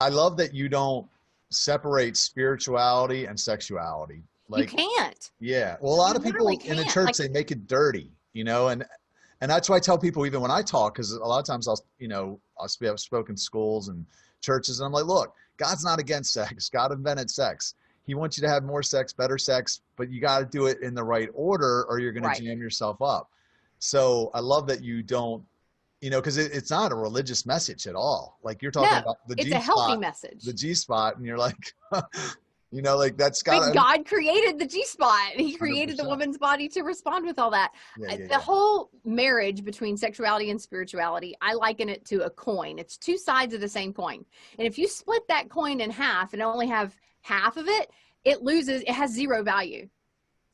I love that you don't separate spirituality and sexuality. You Like, can't. yeah. Well, a lot You of literally people in the can't. church, Like, they make it dirty, and that's why I tell people, even when I talk, because a lot of times I've spoken schools and churches, and I'm like, look, God's not against sex. God invented sex. He wants you to have more sex, better sex, but you got to do it in the right order or you're going to right. jam yourself up. So I love that you don't, because it's not a religious message at all. Like you're talking No, about the it's G a healthy spot, message. and you're like, like that's got But to God created the G-spot. He created the 100%. woman's body to respond with all that. Yeah, yeah, The yeah. whole marriage between sexuality and spirituality, I liken it to a coin. It's two sides of the same coin. And if you split that coin in half and only have half of it, it has zero value.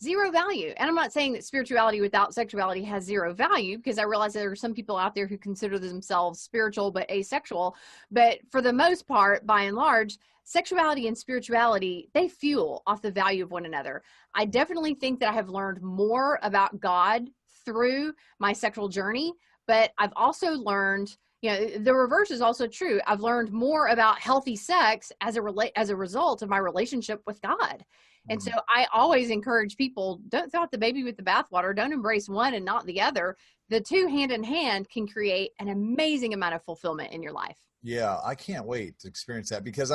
Zero value. And I'm not saying that spirituality without sexuality has zero value, because I realize there are some people out there who consider themselves spiritual but asexual. But for the most part, by and large, sexuality and spirituality, they fuel off the value of one another. I definitely think that I have learned more about God through my sexual journey, but I've also learned, the reverse is also true. I've learned more about healthy sex as a result of my relationship with God. And so I always encourage people, don't throw out the baby with the bathwater. Don't embrace one and not the other. The two hand in hand can create an amazing amount of fulfillment in your life. Yeah, I can't wait to experience that, because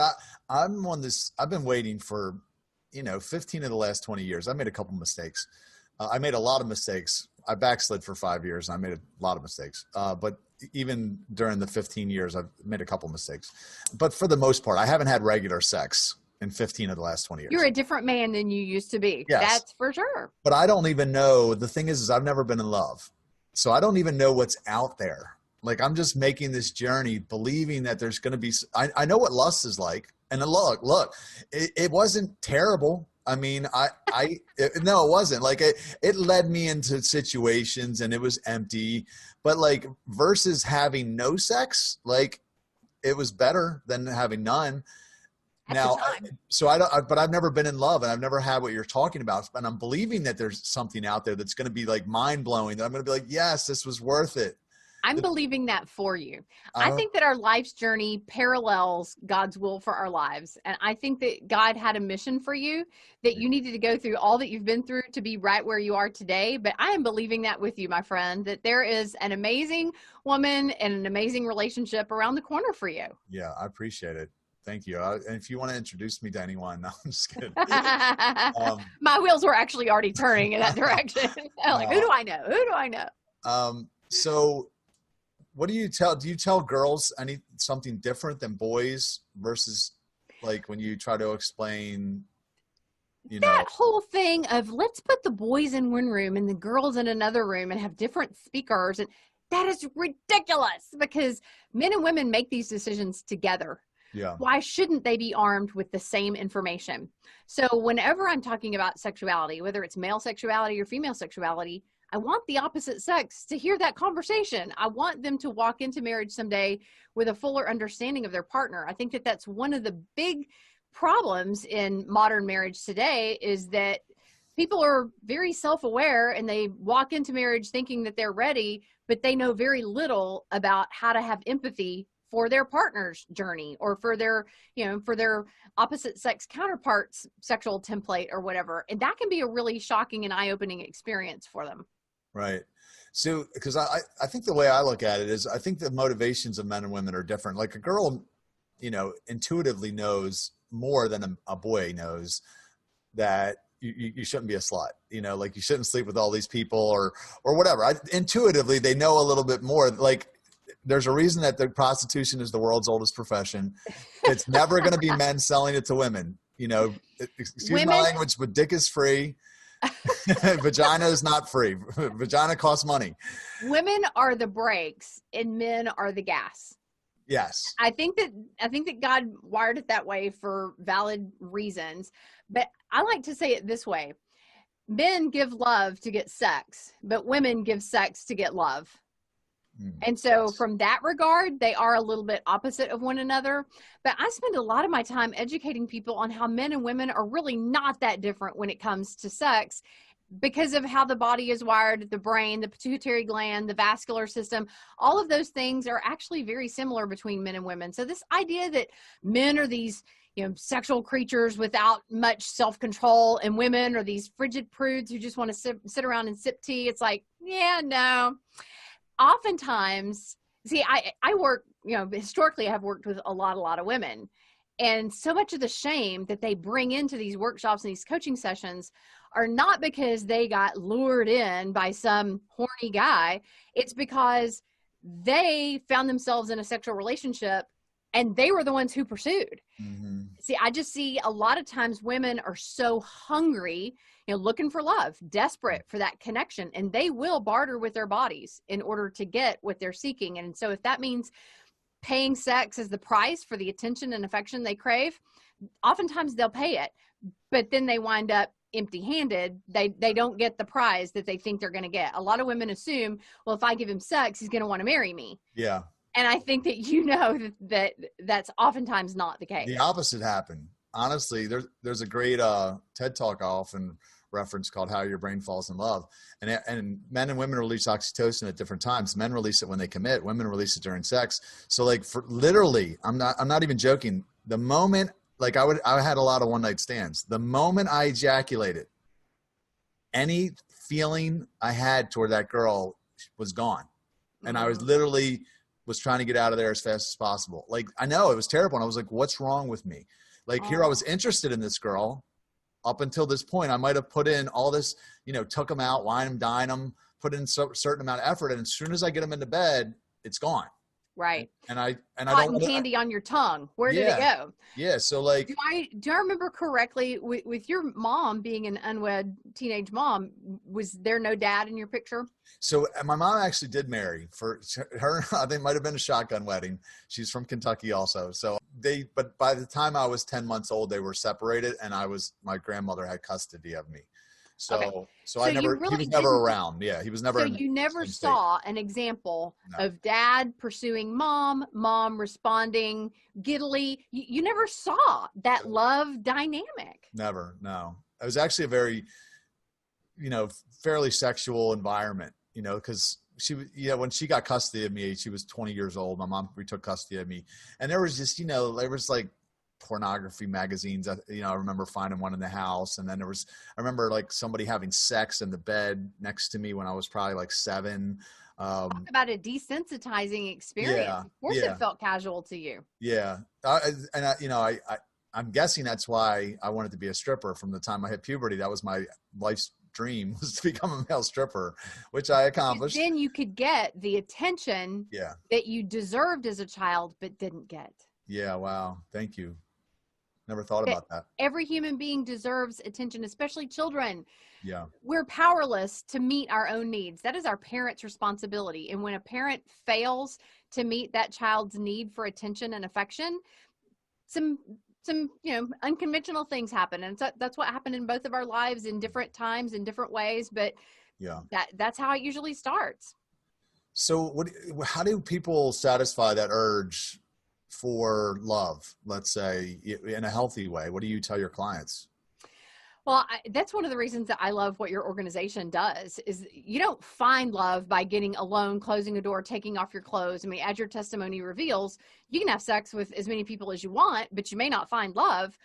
I've been waiting for, 15 of the last 20 years. I made a couple mistakes. I made a lot of mistakes. I backslid for 5 years and I made a lot of mistakes. But even during the 15 years, I've made a couple mistakes. But for the most part, I haven't had regular sex in 15 of the last 20 years. You're a different man than you used to be. Yes. That's for sure. But I don't even know. The thing is I've never been in love. So I don't even know what's out there. Like, I'm just making this journey, believing that there's going to be, I know what lust is like. And look, it wasn't terrible. I mean, no, it wasn't. Like, it led me into situations and it was empty, but like, versus having no sex, like, it was better than having none. Now, but I've never been in love, and I've never had what you're talking about. And I'm believing that there's something out there that's going to be like mind blowing, that I'm going to be like, yes, this was worth it. I'm believing that for you. I think that our life's journey parallels God's will for our lives. And I think that God had a mission for you, that you needed to go through all that you've been through to be right where you are today. But I am believing that with you, my friend, that there is an amazing woman and an amazing relationship around the corner for you. Yeah, I appreciate it. Thank you. And if you want to introduce me to anyone, no, I'm just kidding. My wheels were actually already turning in that direction. Like, who do I know? Who do I know? So what do you tell girls something different than boys, versus like when you try to explain, that whole thing of let's put the boys in one room and the girls in another room and have different speakers, and that is ridiculous, because men and women make these decisions together. Yeah. Why shouldn't they be armed with the same information? So whenever I'm talking about sexuality, whether it's male sexuality or female sexuality, I want the opposite sex to hear that conversation. I want them to walk into marriage someday with a fuller understanding of their partner. I think that that's one of the big problems in modern marriage today, is that people are very self-aware and they walk into marriage thinking that they're ready, but they know very little about how to have empathy for their partner's journey, or for their, for their opposite sex counterparts' sexual template or whatever. And that can be a really shocking and eye-opening experience for them. Right. So, because I think the way I look at it is, I think the motivations of men and women are different. Like, a girl, intuitively knows more than a boy knows that you shouldn't be a slut, like you shouldn't sleep with all these people or whatever. Intuitively, they know a little bit more. Like, there's a reason that the prostitution is the world's oldest profession. It's never going to be men selling it to women. Excuse my language, but dick is free. Vagina is not free. Vagina costs money. Women are the brakes and men are the gas. Yes. I think that God wired it that way for valid reasons. But I like to say it this way. Men give love to get sex, but women give sex to get love. And so from that regard, they are a little bit opposite of one another. But I spend a lot of my time educating people on how men and women are really not that different when it comes to sex. because of how the body is wired, the brain, the pituitary gland, the vascular system, all of those things are actually very similar between men and women. So this idea that men are these, sexual creatures without much self-control, and women are these frigid prudes who just want to sit around and sip tea. It's like, yeah, no. Oftentimes, see, I work, historically I've worked with a lot of women. And so much of the shame that they bring into these workshops and these coaching sessions are not because they got lured in by some horny guy. It's because they found themselves in a sexual relationship and they were the ones who pursued. Mm-hmm. See, I just see a lot of times women are so hungry, looking for love, desperate for that connection, and they will barter with their bodies in order to get what they're seeking. And so if that means paying sex as the price for the attention and affection they crave, oftentimes they'll pay it, but then they wind up empty-handed. They don't get the prize that they think they're going to get. A lot of women assume, well, if I give him sex, he's going to want to marry me. Yeah. And I think that that's oftentimes not the case. The opposite happened. Honestly, there's a great TED Talk I often reference called How Your Brain Falls in Love. And men and women release oxytocin at different times. Men release it when they commit. Women release it during sex. So like for literally, I'm not even joking. The moment, like I had a lot of one night stands. The moment I ejaculated, any feeling I had toward that girl was gone. And I was literally trying to get out of there as fast as possible. Like, I know it was terrible. And I was like, what's wrong with me? Like here I was interested in this girl up until this point. I might've put in all this, took them out, wine them, dine them, put in a certain amount of effort. And as soon as I get them into bed, it's gone. Right. And I Cotton candy on your tongue. Where did it go? Yeah. So like, do I remember correctly with your mom being an unwed teenage mom, was there no dad in your picture? So my mom actually did marry for her. I think it might've been a shotgun wedding. She's from Kentucky also. So but by the time I was 10 months old, they were separated and my grandmother had custody of me. So, okay. so he was never around. Yeah. He was never. So you never saw an example of dad pursuing mom responding giddily. You never saw that love dynamic. Never. No, it was actually a very, fairly sexual environment, cause she was, when she got custody of me, she was 20 years old. My mom retook custody of me, and there was just, there was like pornography magazines. I remember finding one in the house, and then I remember like somebody having sex in the bed next to me when I was probably like 7. Talk about a desensitizing experience. Yeah, of course it felt casual to you. Yeah. I'm guessing that's why I wanted to be a stripper from the time I hit puberty. That was my life's dream, was to become a male stripper, which I accomplished. Then you could get the attention that you deserved as a child, but didn't get. Yeah. Wow. Thank you. Never thought about that. Every human being deserves attention, especially children. Yeah. We're powerless to meet our own needs. That is our parents' responsibility. And when a parent fails to meet that child's need for attention and affection, some unconventional things happen. And that's what happened in both of our lives in different times, in different ways. But that's how it usually starts. So how do people satisfy that urge for love, let's say, in a healthy way? What do you tell your clients? Well, that's one of the reasons that I love what your organization does, is you don't find love by getting alone, closing a door, taking off your clothes. I mean, as your testimony reveals, you can have sex with as many people as you want, but you may not find love.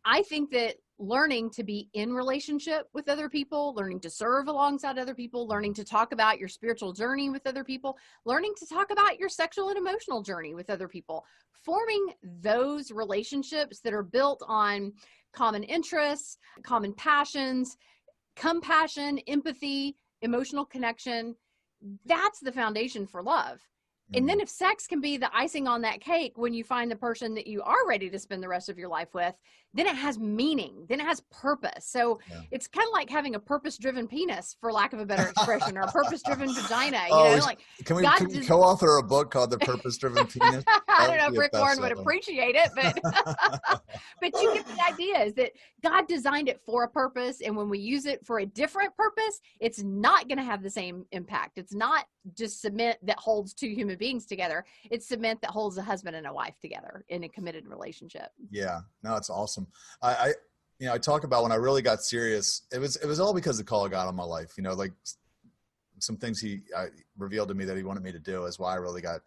I think that learning to be in relationship with other people, learning to serve alongside other people, learning to talk about your spiritual journey with other people, learning to talk about your sexual and emotional journey with other people, forming those relationships that are built on common interests, common passions, compassion, empathy, emotional connection. That's the foundation for love. And then if sex can be the icing on that cake when you find the person that you are ready to spend the rest of your life with, then it has meaning, then it has purpose. So it's kind of like having a purpose-driven penis, for lack of a better expression, or a purpose-driven vagina. Can we co-author a book called The Purpose-Driven Penis? I don't know if Rick Warren would appreciate it, but but you get the idea, is that God designed it for a purpose, and when we use it for a different purpose, it's not going to have the same impact. It's not just cement that holds two human beings together. It's cement that holds a husband and a wife together in a committed relationship. Yeah, no, it's awesome. I you know, I talk about when I really got serious, it was all because the call of God on my life, you know, like some things he revealed to me that he wanted me to do is why I really got,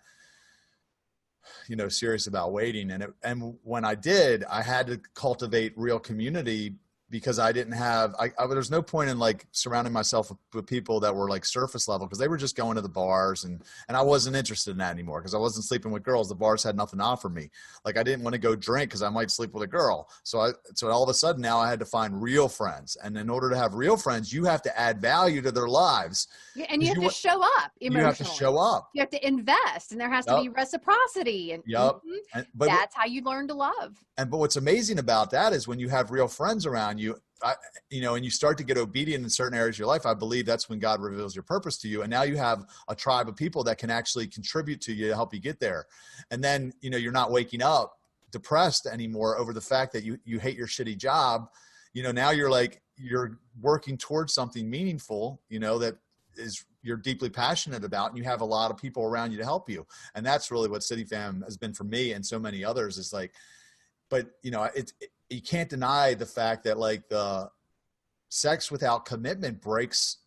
you know, serious about waiting. And when I did, I had to cultivate real community because I didn't have, there's no point in like surrounding myself with people that were like surface level, because they were just going to the bars, and I wasn't interested in that anymore because I wasn't sleeping with girls. The bars had nothing to offer me. Like I didn't want to go drink because I might sleep with a girl. So all of a sudden now I had to find real friends. And in order to have real friends, you have to add value to their lives. Yeah, and you have to show up emotionally. You have to show up. You have to invest, and there has to be reciprocity. And, but that's how you learn to love. But what's amazing about that is when you have real friends around you, you know, and you start to get obedient in certain areas of your life, I believe that's when God reveals your purpose to you. And now you have a tribe of people that can actually contribute to you to help you get there. And then, you know, you're not waking up depressed anymore over the fact that you hate your shitty job. You know, now you're working towards something meaningful, you know, that you're deeply passionate about, and you have a lot of people around you to help you. And that's really what City Fam has been for me and so many others, is like, but you know, you can't deny the fact that like the sex without commitment breaks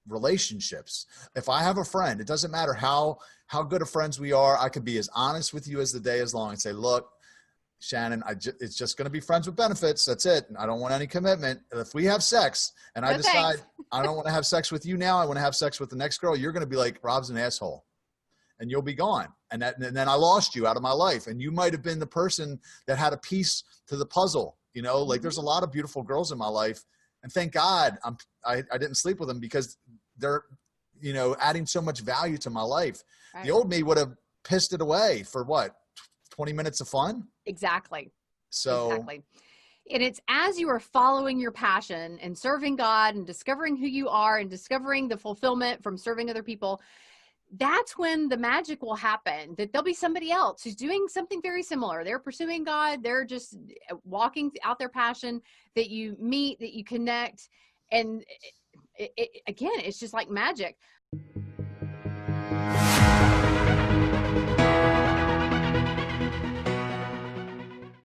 relationships. If I have a friend, it doesn't matter how good of friends we are. I could be as honest with you as the day is long and say, look, Shannon, it's just going to be friends with benefits. That's it. I don't want any commitment. If we have sex and I decide I don't want to have sex with you now, I want to have sex with the next girl, you're going to be like, Rob's an asshole, and you'll be gone. And then I lost you out of my life. And you might have been the person that had a piece to the puzzle. You know, like there's a lot of beautiful girls in my life, and thank God I didn't sleep with them because they're, you know, adding so much value to my life. Right. The old me would have pissed it away for what? 20 minutes of fun? Exactly. So exactly. And it's as you are following your passion and serving God and discovering who you are and discovering the fulfillment from serving other people, that's when the magic will happen, that there'll be somebody else who's doing something very similar. They're pursuing God. They're just walking out their passion, that you meet, that you connect. And again, it's just like magic.